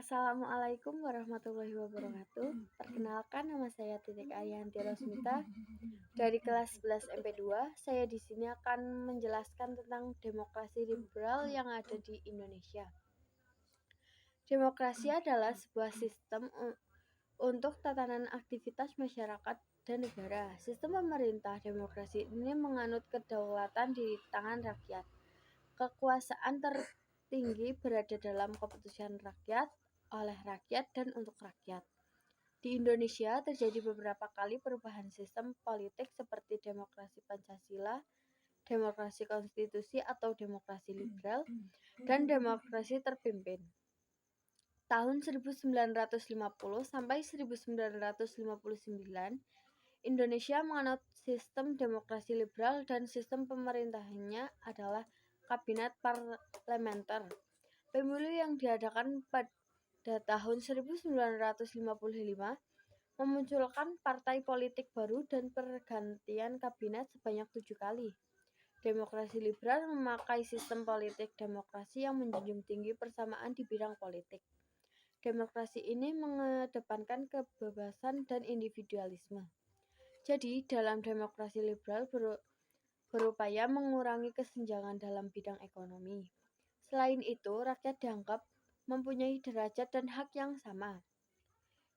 Assalamualaikum warahmatullahi wabarakatuh. Perkenalkan, nama saya Titik Ariyanti Rosmita dari kelas 11 MP2. Saya di sini akan menjelaskan tentang demokrasi liberal yang ada di Indonesia. Demokrasi adalah sebuah sistem untuk tatanan aktivitas masyarakat dan negara. Sistem pemerintah demokrasi ini menganut kedaulatan di tangan rakyat. Kekuasaan tertinggi berada dalam keputusan rakyat, oleh rakyat, dan untuk rakyat. Di Indonesia terjadi beberapa kali perubahan sistem politik seperti demokrasi Pancasila, demokrasi konstitusi atau demokrasi liberal, dan demokrasi terpimpin. Tahun 1950 sampai 1959, Indonesia menganut sistem demokrasi liberal dan sistem pemerintahannya adalah kabinet parlementer. Pemilu yang diadakan pada tahun 1955 memunculkan partai politik baru dan pergantian kabinet sebanyak 7 kali. Demokrasi liberal memakai sistem politik demokrasi yang menjunjung tinggi persamaan di bidang politik. Demokrasi ini mengedepankan kebebasan dan individualisme. Jadi, dalam demokrasi liberal berupaya mengurangi kesenjangan dalam bidang ekonomi. Selain itu, rakyat dianggap mempunyai derajat dan hak yang sama.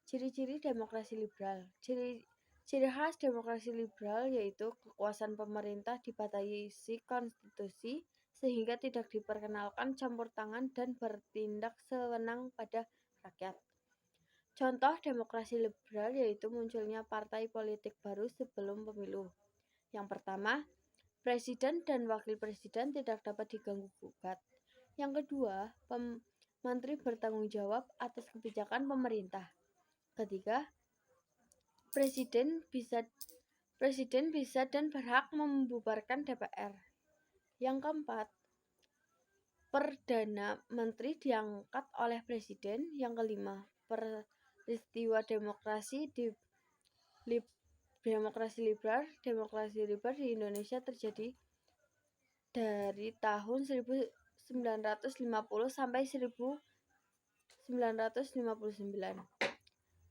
Ciri-ciri demokrasi liberal. Ciri khas demokrasi liberal yaitu kekuasaan pemerintah dibatasi konstitusi sehingga tidak diperkenalkan campur tangan dan bertindak sewenang pada rakyat. Contoh demokrasi liberal yaitu munculnya partai politik baru sebelum pemilu. Yang pertama, presiden dan wakil presiden tidak dapat diganggu-gugat. Yang kedua, menteri bertanggung jawab atas kebijakan pemerintah. Ketiga, presiden bisa dan berhak membubarkan DPR. Yang keempat, Perdana Menteri diangkat oleh Presiden. Yang kelima, peristiwa demokrasi liberal di Indonesia terjadi dari tahun 1950 sampai 1959.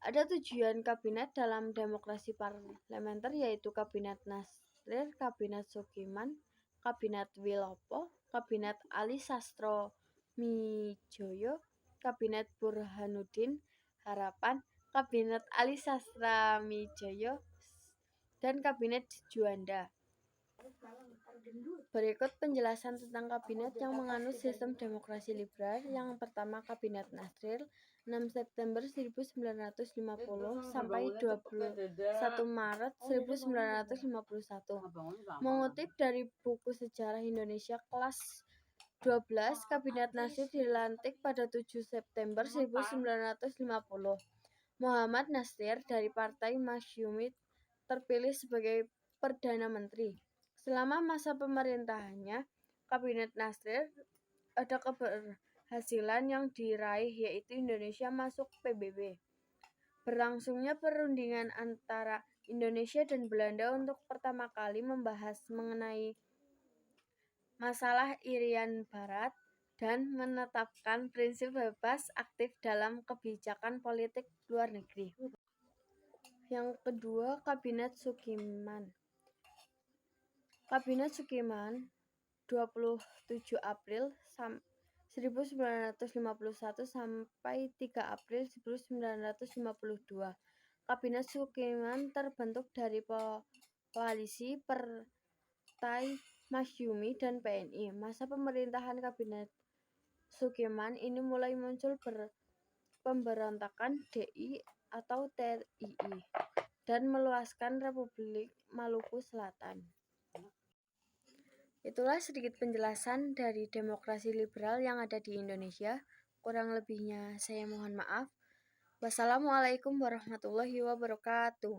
Ada tujuan kabinet dalam demokrasi parlementer yaitu Kabinet Nasrir, Kabinet Sukiman, Kabinet Wilopo, Kabinet Ali Sastromijoyo, Kabinet Burhanuddin Harapan, Kabinet Ali Sastromijoyo, dan Kabinet Juanda. Berikut penjelasan tentang kabinet yang menganut sistem demokrasi liberal. Yang pertama, Kabinet Nasrir, 6 September 1950 sampai 21 Maret 1951. Mengutip dari buku Sejarah Indonesia kelas 12, Kabinet Nasrir dilantik pada 7 September 1950. Muhammad Nasir dari Partai Masyumi terpilih sebagai Perdana Menteri. Selama masa pemerintahannya, Kabinet Nasir ada keberhasilan yang diraih yaitu Indonesia masuk PBB. Berlangsungnya perundingan antara Indonesia dan Belanda untuk pertama kali membahas mengenai masalah Irian Barat dan menetapkan prinsip bebas aktif dalam kebijakan politik luar negeri. Yang kedua, Kabinet Sukiman. Kabinet Sukiman 27 April 1951 sampai 3 April 1952. Kabinet Sukiman terbentuk dari koalisi Partai Masyumi dan PNI. Masa pemerintahan Kabinet Sukiman ini mulai muncul pemberontakan DI atau TRII dan meluaskan Republik Maluku Selatan. Itulah sedikit penjelasan dari demokrasi liberal yang ada di Indonesia. Kurang lebihnya saya mohon maaf. Wassalamualaikum warahmatullahi wabarakatuh.